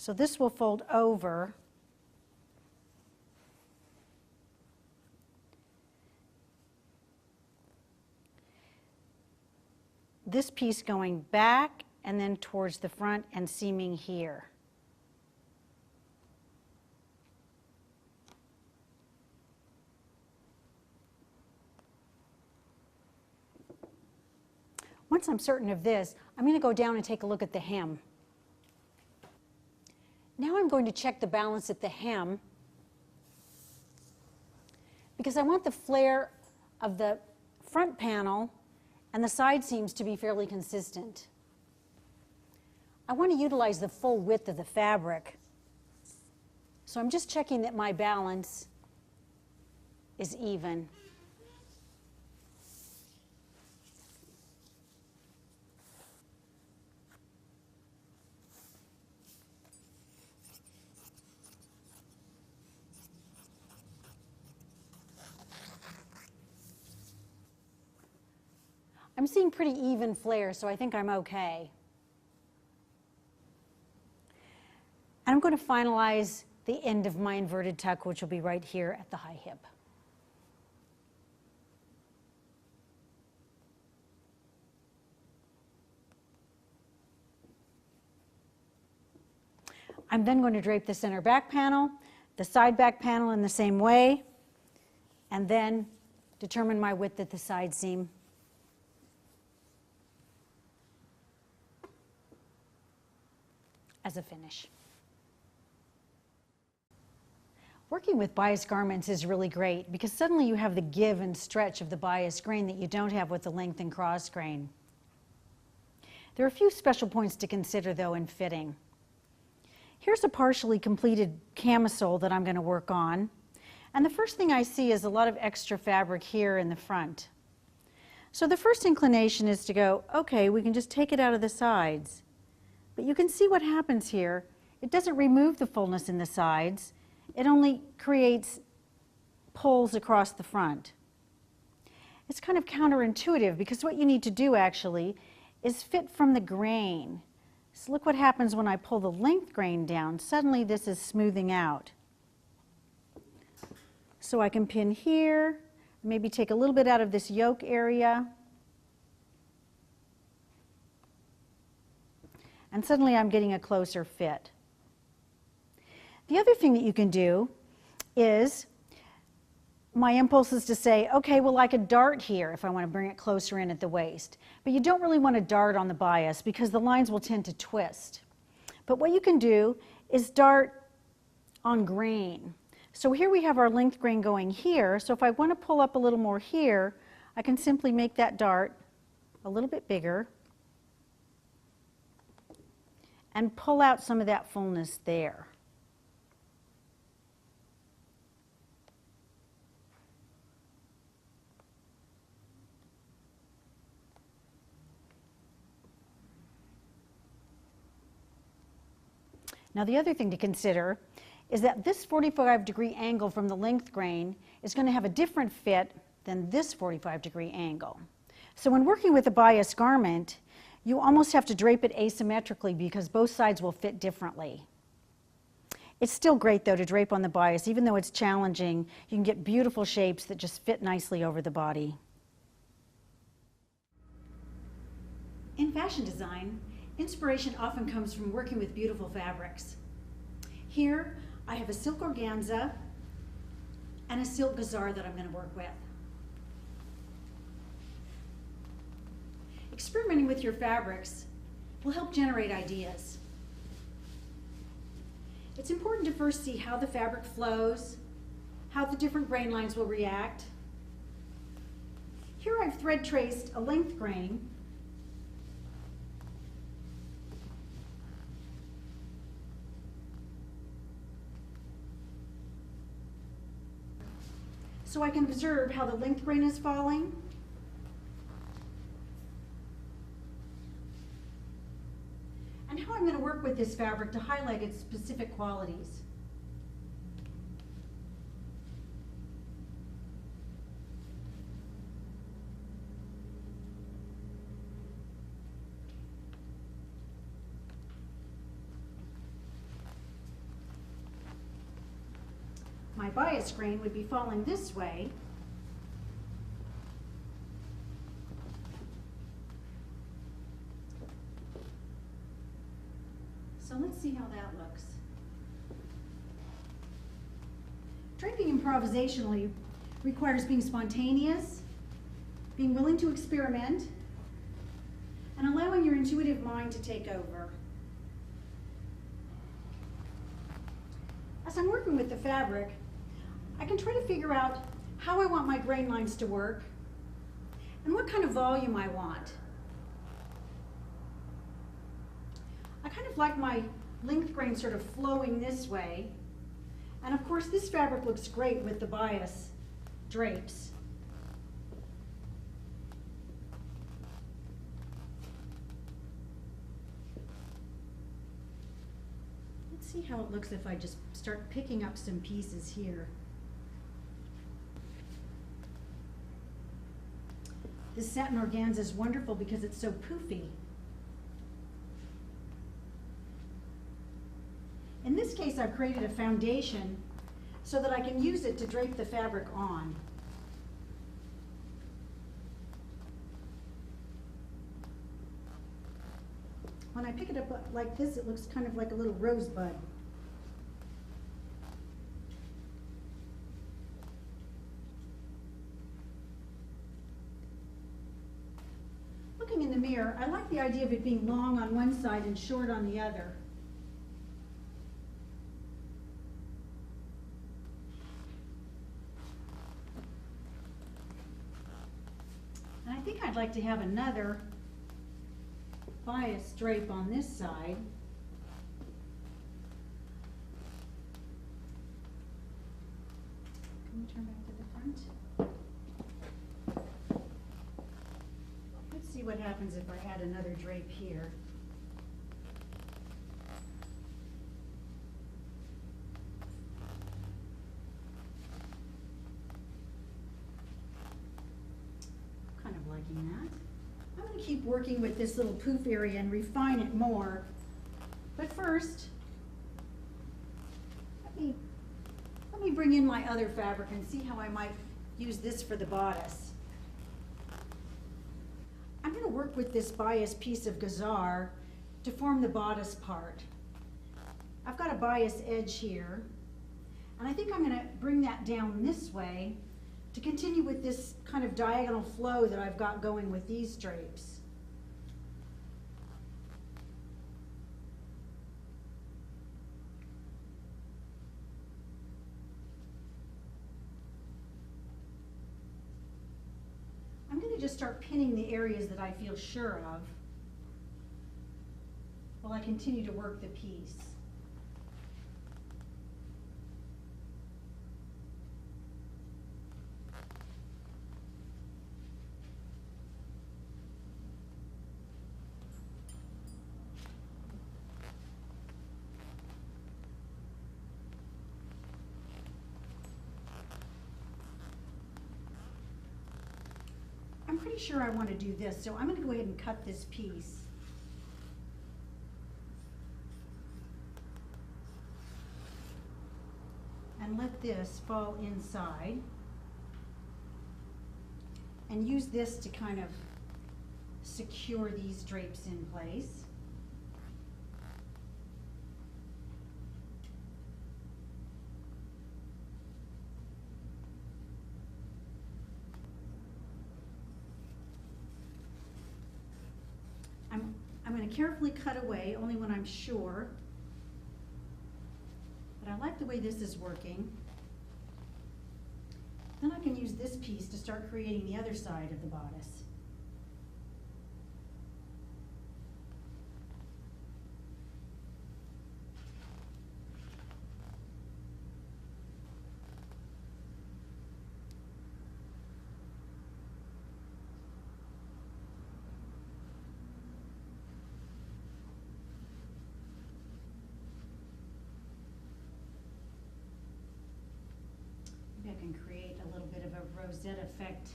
So this will fold over. This piece going back and then towards the front and seaming here. Once I'm certain of this, I'm going to go down and take a look at the hem. Now I'm going to check the balance at the hem because I want the flare of the front panel and the side seams to be fairly consistent. I want to utilize the full width of the fabric. So I'm just checking that my balance is even. I'm seeing pretty even flare, so I think I'm okay. And I'm going to finalize the end of my inverted tuck, which will be right here at the high hip. I'm then going to drape the center back panel, the side back panel in the same way, and then determine my width at the side seam. As a finish. Working with bias garments is really great because suddenly you have the give and stretch of the bias grain that you don't have with the length and cross grain. There are a few special points to consider though in fitting. Here's a partially completed camisole that I'm going to work on, and the first thing I see is a lot of extra fabric here in the front. So the first inclination is to go, okay, we can just take it out of the sides. But you can see what happens here. It doesn't remove the fullness in the sides. It only creates pulls across the front. It's kind of counterintuitive because what you need to do actually is fit from the grain. So look what happens when I pull the length grain down. Suddenly this is smoothing out. So I can pin here, maybe take a little bit out of this yoke area. And suddenly I'm getting a closer fit. The other thing that you can do is, my impulse is to say, okay, well I could dart here if I want to bring it closer in at the waist. But you don't really want to dart on the bias because the lines will tend to twist. But what you can do is dart on grain. So here we have our length grain going here. So if I want to pull up a little more here, I can simply make that dart a little bit bigger and pull out some of that fullness there. Now the other thing to consider is that this 45-degree angle from the length grain is going to have a different fit than this 45-degree angle. So when working with a bias garment, you almost have to drape it asymmetrically because both sides will fit differently. It's still great though to drape on the bias. Even though it's challenging, you can get beautiful shapes that just fit nicely over the body. In fashion design, inspiration often comes from working with beautiful fabrics. Here, I have a silk organza and a silk gazar that I'm going to work with. Experimenting with your fabrics will help generate ideas. It's important to first see how the fabric flows, how the different grain lines will react. Here I've thread traced a length grain so I can observe how the length grain is falling. And how I'm going to work with this fabric to highlight its specific qualities. my bias grain would be falling this way. So let's see how that looks. Draping improvisationally requires being spontaneous, being willing to experiment, and allowing your intuitive mind to take over. As I'm working with the fabric, I can try to figure out how I want my grain lines to work and what kind of volume I want. I kind of like my length grain sort of flowing this way. And of course, this fabric looks great with the bias drapes. Let's see how it looks if I just start picking up some pieces here. This satin organza is wonderful because it's so poofy. In this case, I've created a foundation so that I can use it to drape the fabric on. When I pick it up like this, it looks kind of like a little rosebud. Looking in the mirror, I like the idea of it being long on one side and short on the other. And I think I'd like to have another bias drape on this side. Can we turn back to the front? Let's see what happens if I add another drape here. Kind of liking that. I'm going to keep working with this little poof area and refine it more. But first, let me bring in my other fabric and see how I might use this for the bodice. I'm going to work with this bias piece of gazar to form the bodice part. I've got a bias edge here, and I think I'm going to bring that down this way to continue with this kind of diagonal flow that I've got going with these drapes. I'm going to just start pinning the areas that I feel sure of while I continue to work the piece. I'm pretty sure I want to do this, so I'm going to go ahead and cut this piece. And let this fall inside. And use this to kind of secure these drapes in place. I'm going to carefully cut away, only when I'm sure. But I like the way this is working. Then I can use this piece to start creating the other side of the bodice. I can create a little bit of a rosette effect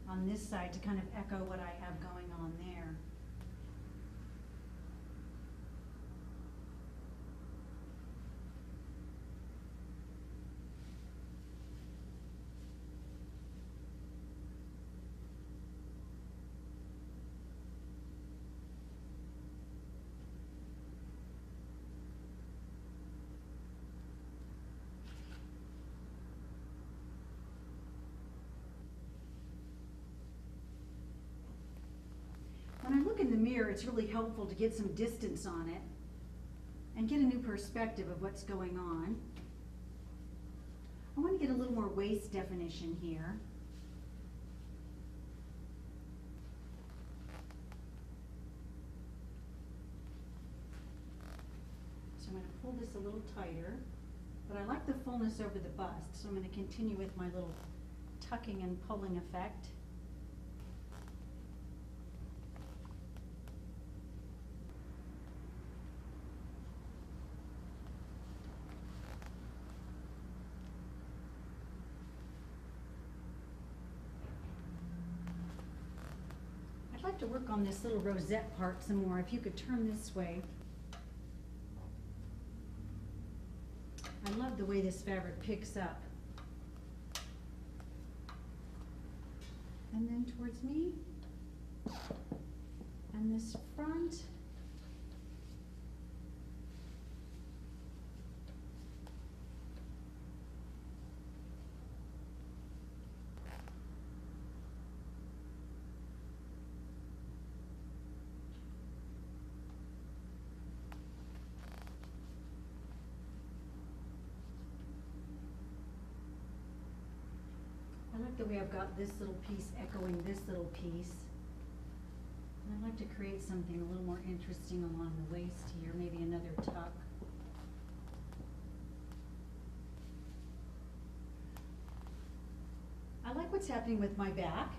on this side to kind of echo what I have going on there. mirror, it's really helpful to get some distance on it and get a new perspective of what's going on. I want to get a little more waist definition here. So I'm going to pull this a little tighter, but I like the fullness over the bust, so I'm going to continue with my little tucking and pulling effect. I'd like to work on this little rosette part some more. If you could turn this way. I love the way this fabric picks up. And then towards me, and this front. I like the way I've got this little piece echoing this little piece. And I'd like to create something a little more interesting along the waist here, maybe another tuck. I like what's happening with my back.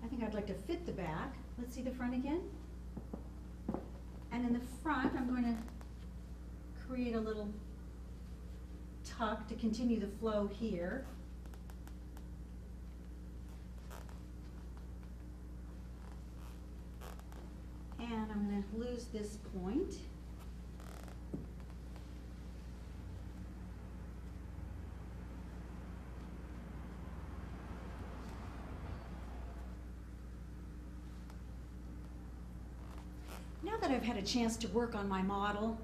I think I'd like to fit the back. Let's see the front again. And in the front, I'm going to create a little tuck to continue the flow here. And I'm going to lose this point. Now that I've had a chance to work on my model,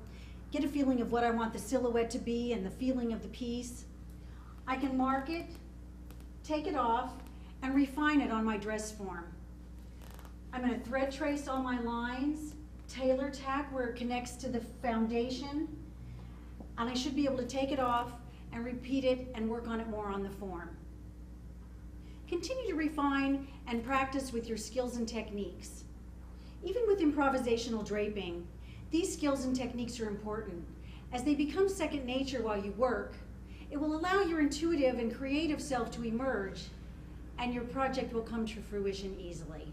get a feeling of what I want the silhouette to be and the feeling of the piece, I can mark it, take it off, and refine it on my dress form. I'm going to thread trace all my lines, tailor tack where it connects to the foundation, and I should be able to take it off and repeat it and work on it more on the form. Continue to refine and practice with your skills and techniques. Even with improvisational draping, these skills and techniques are important. As they become second nature while you work, it will allow your intuitive and creative self to emerge, and your project will come to fruition easily.